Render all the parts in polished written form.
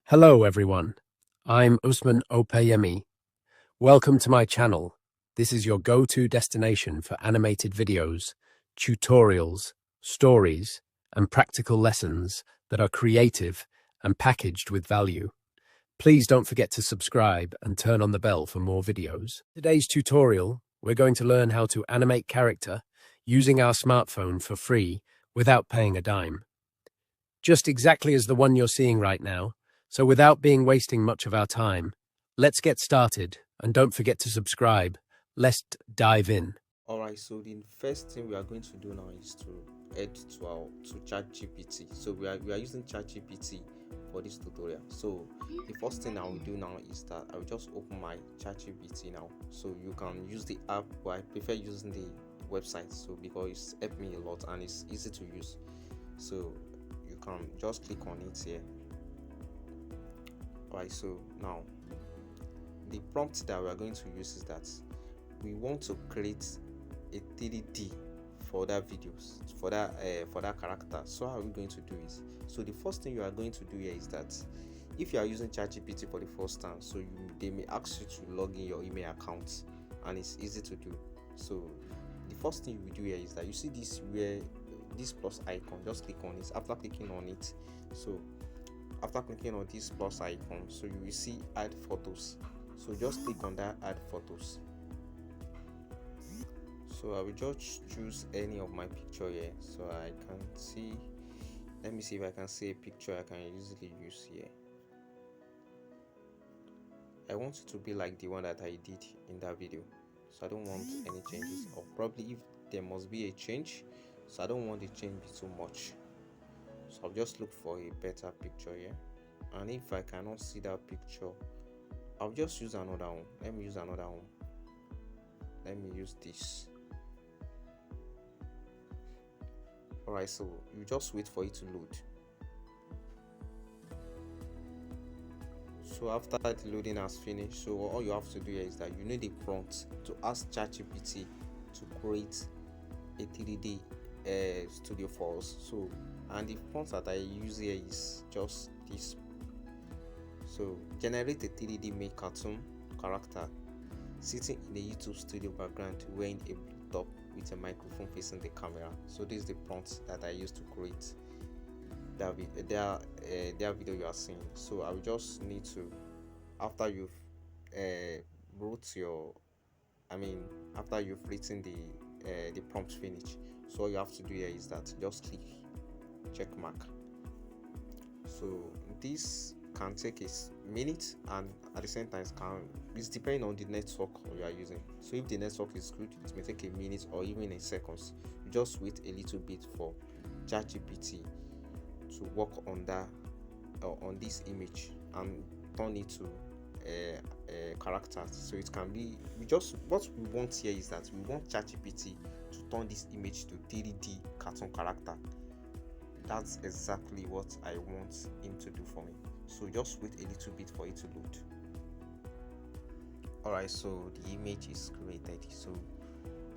Hello everyone, I'm Usman Opeyemi. Welcome to my channel. This is your go-to destination for animated videos, tutorials, stories, and practical lessons that are creative and packaged with value. Please don't forget to subscribe and turn on the bell for more videos. In today's tutorial, we're going to learn how to animate character using our smartphone for free without paying a dime. Just exactly as the one you're seeing right now. So without wasting much of our time, let's get started and don't forget to subscribe. Let's dive in. Alright, so the first thing we are going to do now is to head to ChatGPT. So we are using ChatGPT for this tutorial. So the first thing I will do now is that I will just open my ChatGPT now. So you can use the app, but I prefer using the website. So because it's helped me a lot and it's easy to use. So you can just click on it here. Alright, so now the prompt that we are going to use is that we want to create a 3D for that videos for that character. So how are we going to do it? So the first thing you are going to do here is that if you are using ChatGPT for the first time, so they may ask you to log in your email account, and it's easy to do. So the first thing you will do here is that you see this plus icon, just click on it. After clicking on it, so after clicking on this plus icon, so you will see add photos. So just click on that add photos. So I will just choose any of my picture here, so I can see. Let me see if I can see a picture I can easily use here. I want it to be like the one that I did in that video, so I don't want any changes, or probably if there must be a change, so I don't want the change be too much. So I'll just look for a better picture here, and if I cannot see that picture, I'll just use another one. Let me use another one. Let me use this. Alright, so you just wait for it to load. So after the loading has finished, so all you have to do here is that you need a prompt to ask ChatGPT to create a 3D studio for us. So, and the prompt that I use here is just this. So generate a 3D made cartoon character sitting in a YouTube studio background wearing a blue top with a microphone facing the camera. So this is the prompt that I used to create that video you are seeing. So I will just need to, after you've wrote your, after you've written the prompt finish, so all you have to do here is that just click check mark. So this can take a minute, and at the same time it's depending on the network you are using. So if the network is good, it may take a minute or even a seconds. You just wait a little bit for ChatGPT to work on that on this image and turn it to characters. So it can be, what we want here is that we want ChatGPT to turn this image to 3D cartoon character. That's exactly what I want him to do for me. So just wait a little bit for it to load. Alright, so the image is created. So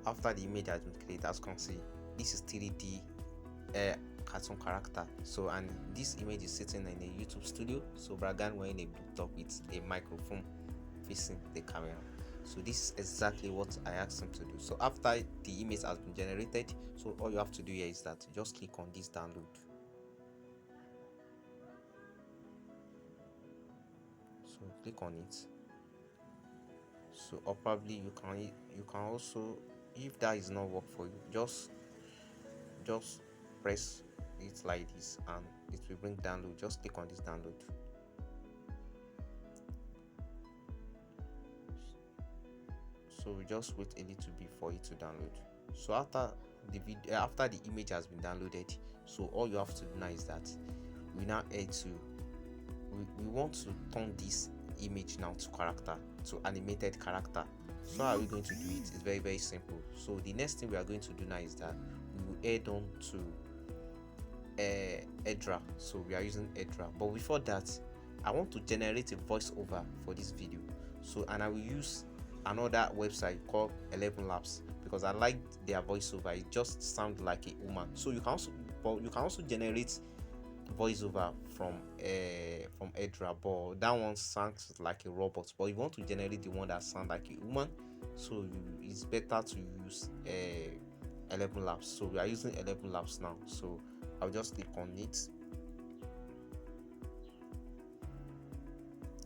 after the image has been created, as you can see, this is 3D cartoon character. So, and this image is sitting in a YouTube studio. So Bragan wearing a blue top with a microphone facing the camera. So this is exactly what I asked him to do. So after the image has been generated, so all you have to do here is that just click on this download. So click on it. So, or probably you can also, if that is not work for you, just press it like this and it will bring download. Just click on this download. So we just wait a little bit for it to download. So after the image has been downloaded, so all you have to do now is that we now head to we want to turn this image now to character, to animated character. So how are we going to do it? It's very, very simple. So the next thing we are going to do now is that we will head on to Edra. So we are using Edra, but before that I want to generate a voiceover for this video. So, and I will use another website called 11 Labs because I like their voiceover. It just sounds like a woman. So you can also generate voiceover from Edra, but that one sounds like a robot. But you want to generate the one that sounds like a woman, so it's better to use 11 Labs. So we are using 11 Labs now. So I'll just click on it.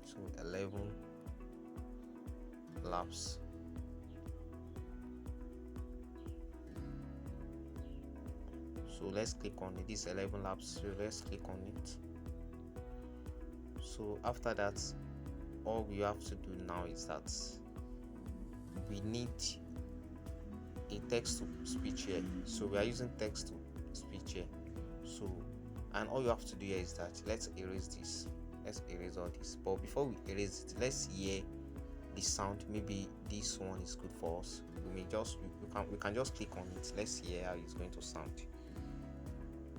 So 11 Labs. So let's click on it. This 11 Labs. So let's click on it. So after that, all we have to do now is that we need a text to speech here. So we are using text to speech here. So, and all you have to do here is that let's erase this. Let's erase all this. But before we erase it, let's hear the sound. Maybe this one is good for us. We can just click on it. Let's hear how it's going to sound.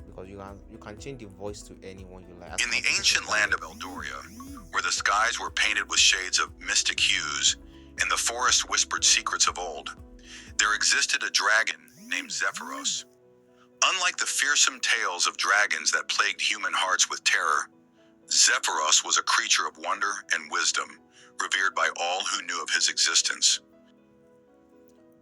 Because you can change the voice to anyone you like. In the ancient land of Eldoria, where the skies were painted with shades of mystic hues, and the forest whispered secrets of old, there existed a dragon named Zephyros. Unlike the fearsome tales of dragons that plagued human hearts with terror, Zephyros was a creature of wonder and wisdom, revered by all who knew of his existence.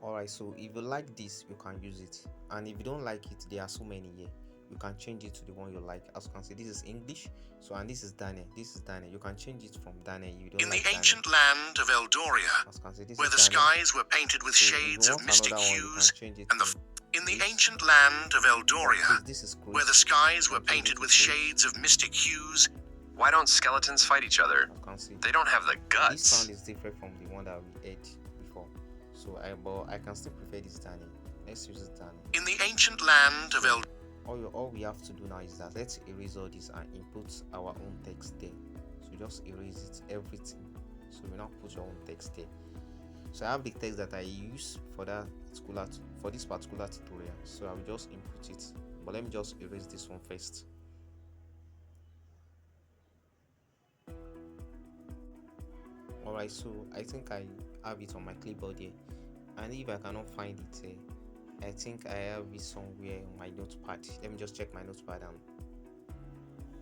Alright, so if you like this, you can use it. And if you don't like it, there are so many here. You can change it to the one you like. As you can see, this is English. So, and this is Daniel. This is Daniel. You can change it from Daniel. You don't In like the Daniel. ancient land of Eldoria, where the skies were painted with shades of mystic hues, and in the ancient land of Eldoria, where the skies were painted with shades of mystic hues. Why don't skeletons fight each other? They don't have the guts. This sound is different from the one that we heard before. So I can still prefer this Daniel. Let's use this Daniel. In the ancient land of Eldoria. All we have to do now is that let's erase all this and input our own text there. So just erase it, everything. So we now put your own text there. So I have the text that I use for this particular tutorial. So I will just input it. But let me just erase this one first. Alright, so I think I have it on my clipboard here. And if I cannot find it I think I have it somewhere on my notepad. Let me just check my notepad.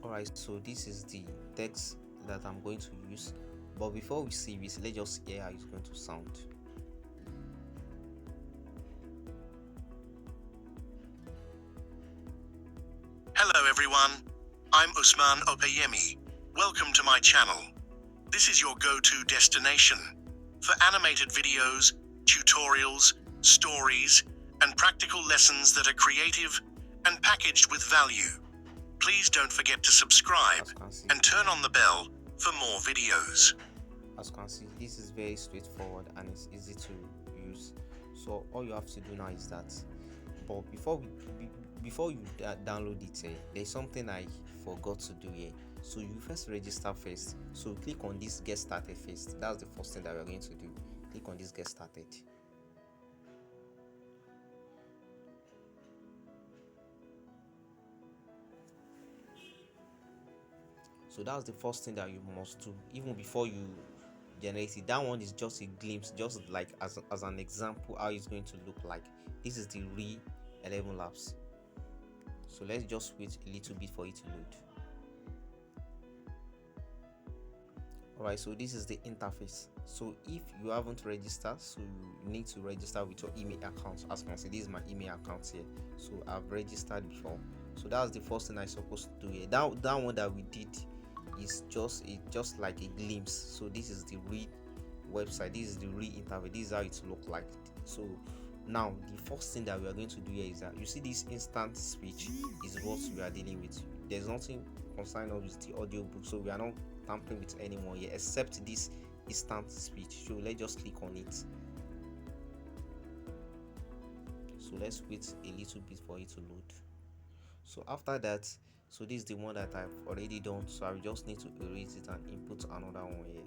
Alright, so this is the text that I'm going to use. But before we see this, let's just hear how it's going to sound. Hello everyone, I'm Usman Opeyemi. Welcome to my channel. This is your go-to destination for animated videos, tutorials, stories, and practical lessons that are creative and packaged with value. Please don't forget to subscribe and turn on the bell for more videos. As you can see, this is very straightforward and it's easy to use. So all you have to do now is that, but before you download it, there's something I forgot to do here. So you first register first. So click on this get started first. That's the first thing that we're going to do. Click on this get started. So that's the first thing that you must do even before you generate it. That one is just a glimpse, just like as an example how it's going to look like. This is the real 11 Labs. So let's just wait a little bit for it to load. Alright, so this is the interface. So if you haven't registered, so you need to register with your email account. As you can see, this is my email account here. So I've registered before. So that's the first thing I'm supposed to do here. That one that we did is just like a glimpse. So this is the real website. This is the real interface. This is how it look like. So now the first thing that we are going to do here is that you see this instant speech is what we are dealing with. There's nothing concerned with the audio book, so we are not tampering with anyone here except this instant speech. So let's just click on it. So let's wait a little bit for it to load. So after that, so this is the one that I've already done, so I just need to erase it and input another one here.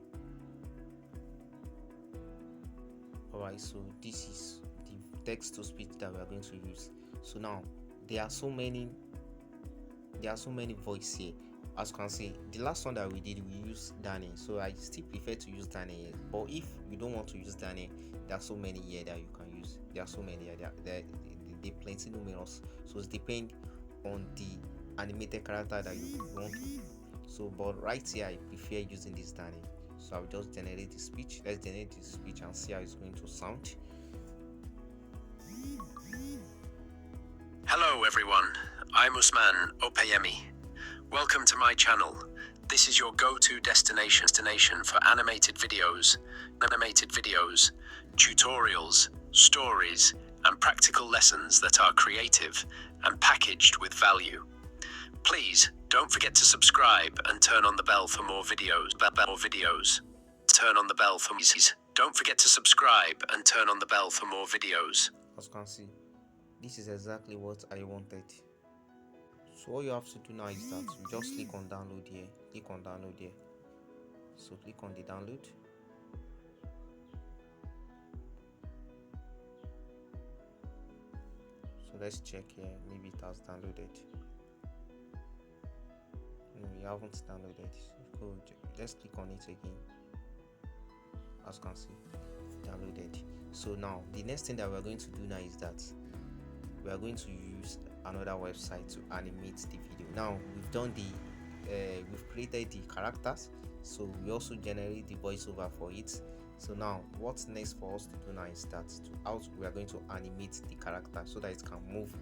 Alright, so this is the text to speech that we are going to use. So now there are so many voices here. As you can see, the last one that we did, we used Danny, so I still prefer to use Danny here. But if you don't want to use Danny, there are so many here that you can use. There are so many here, they're plenty numerous, so it depends on the animated character that you want to. So but right here I prefer using this Danny. So I'll just generate the speech. Let's generate the speech and see how it's going to sound. Hello everyone, I'm Usman Opeyemi. Welcome to my channel. This is your go-to destination for animated videos, tutorials, stories, and practical lessons that are creative and packaged with value. Please don't forget to subscribe and turn on the bell for more videos. Turn on the bell for Don't forget to subscribe and turn on the bell for more videos. As you can see, this is exactly what I wanted. So all you have to do now is that you just click on download here. Click on download here. So click on the download. So let's check here. Maybe it has downloaded. No, you haven't downloaded. Go. Let's click on it again. As you can see, downloaded. So now the next thing that we're going to do now is that we are going to use another website to animate the video. Now we've done we've created the characters, so we also generate the voiceover for it. So now what's next for us to do now is that we are going to animate the character so that it can move,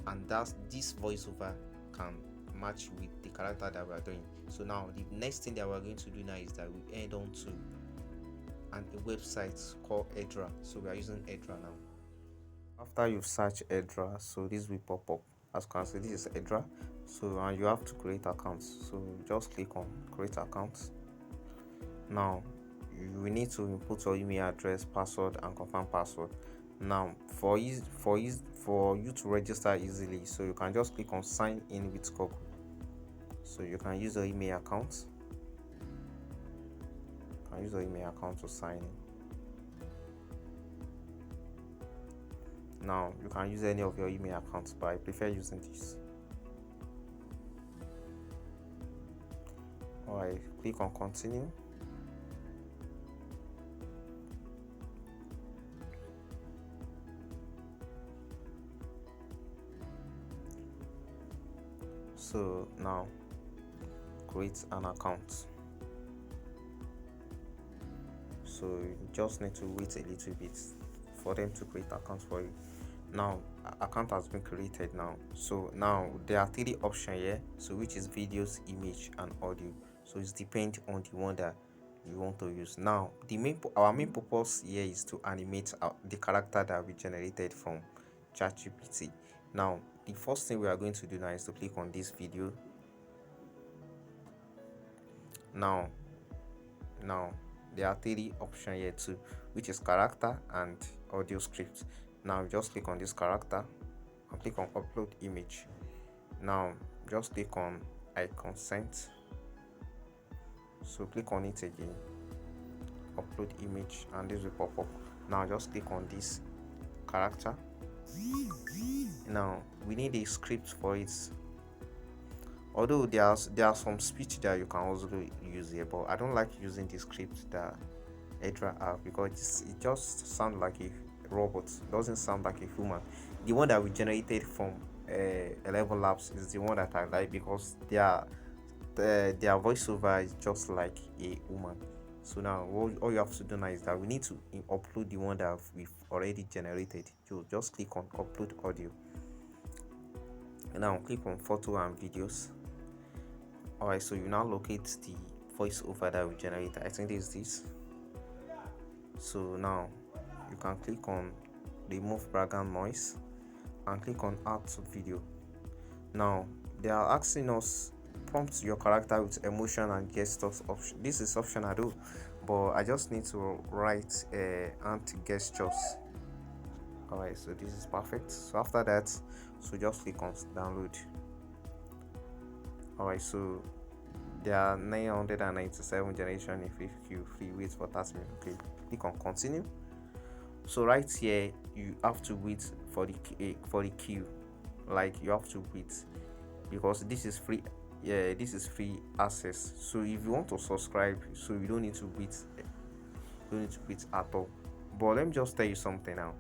and this voiceover can match with the character that we are doing. So now the next thing that we're going to do now is that we head on to a website called Edra. So we are using Edra now. After you've searched Edra, so this will pop up. As you can see, this is Edra. So and you have to create accounts. So just click on create accounts. Now you will need to input your email address, password, and confirm password. Now for you to register easily, so you can just click on sign in with Google. So you can use your email account. Use your email account to sign in. Now you can use any of your email accounts, but I prefer using this. Alright, click on continue. So now create an account. So you just need to wait a little bit for them to create accounts for you. Now account has been created now. So now there are 3 options here, so which is videos, image, and audio. So it's depend on the one that you want to use. Now our main purpose here is to animate the character that we generated from ChatGPT. Now the first thing we are going to do now is to click on this video. Now there are 3 options here too, which is character and audio script. Now just click on this character and click on upload image. Now just click on I consent. So click on it again, upload image, and this will pop up. Now just click on this character. Now we need a script for it, although there are some speech that you can also use here, but I don't like using the script that Edra have because it just sounds like a robot. It doesn't sound like a human. The one that we generated from 11 Labs is the one that I like because their voiceover is just like a woman. So now all you have to do now is that we need to upload the one that we've already generated. You just click on upload audio. Now click on photo and videos. Alright, so you now locate the voiceover that we generated. I think this. So now you can click on remove background noise and click on add to video. Now they are asking us prompt your character with emotion and gestures option. This is optional though, but I just need to write anti-gestures. Alright, so this is perfect. So after that, so just click on download. Alright, so there are 997 generation if you free wait for 30 minutes. Okay, click on continue. So right here you have to wait for the queue. Like you have to wait because this is free. Yeah, this is free access. So if you want to subscribe, so you don't need to wait. You don't need to wait at all. But let me just tell you something now.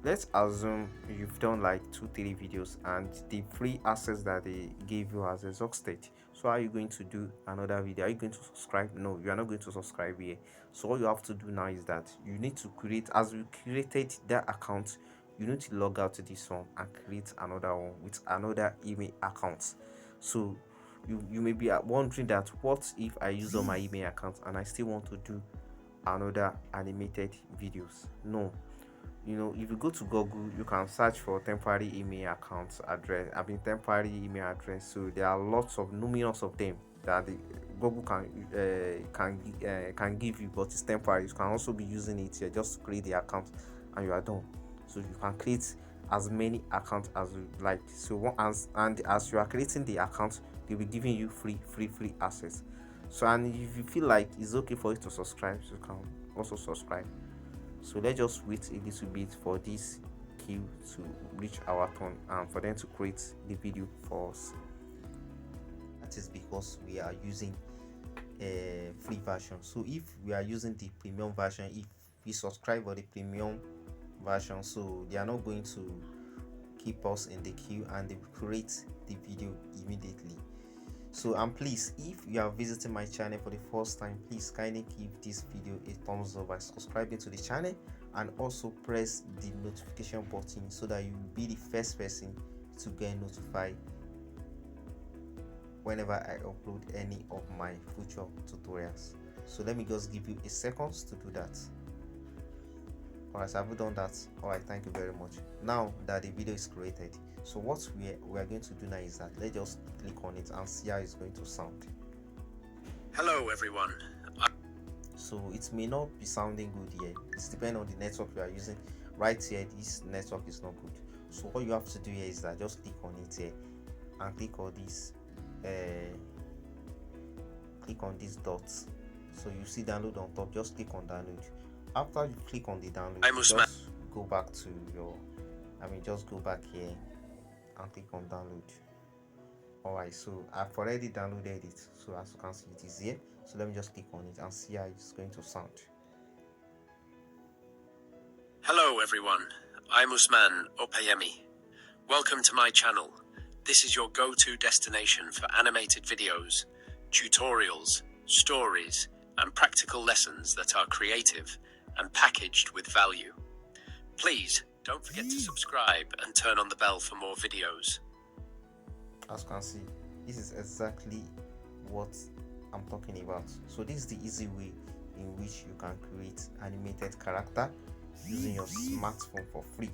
let's assume you've done like 2-3 videos and the free access that they gave you has exhausted. So are you going to do another video? Are you going to subscribe? No, you are not going to subscribe here. So all you have to do now is that you need to create, as you created that account, you need to log out to this one and create another one with another email account. So you may be wondering that, what if I use all my email accounts and I still want to do another animated videos? No, if you go to Google, you can search for temporary email account address. Temporary email address. So there are lots of numerous of them that the Google can give you, but it's temporary. You can also be using it here just to create the account, and you are done. So you can create as many accounts as you like. So as you are creating the account, they'll be giving you free access. So, and if you feel like it's okay for you to subscribe, you can also subscribe. So let's just wait a little bit for this queue to reach our turn and for them to create the video for us. That is because we are using a free version. So if we are using the premium version, if we subscribe for the premium version, so they are not going to keep us in the queue and they will create the video immediately. So, and please, if you are visiting my channel for the first time, please kindly give this video a thumbs up by subscribing to the channel, and also press the notification button so that you will be the first person to get notified whenever I upload any of my future tutorials. So let me just give you a second to do that. Alright, so I've done that. Alright, thank you very much. Now that the video is created, so what we are going to do now is that let's just click on it and see how it's going to sound. Hello everyone. So it may not be sounding good here. It's depending on the network you are using. Right here, this network is not good. So all you have to do here is that just click on it here and click on this dots. So you see download on top, just click on download. After you click on the download, just go back to your just go back here and click on download. Alright, so I've already downloaded it, so as you can see it is here. So let me just click on it and see how it's going to sound. Hello everyone, I'm Usman Opayemi. Welcome to my channel. This is your go-to destination for animated videos, tutorials, stories, and practical lessons that are creative and packaged with value. Please don't forget to subscribe and turn on the bell for more videos. As you can see, this is exactly what I'm talking about. So this is the easy way in which you can create animated character using your smartphone for free.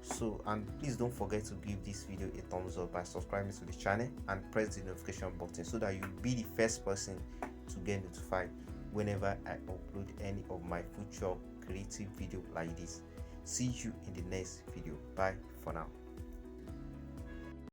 So, and please don't forget to give this video a thumbs up by subscribing to the channel and press the notification button so that you'll be the first person to get notified whenever I upload any of my future creative video like this. See you in the next video. Bye for now.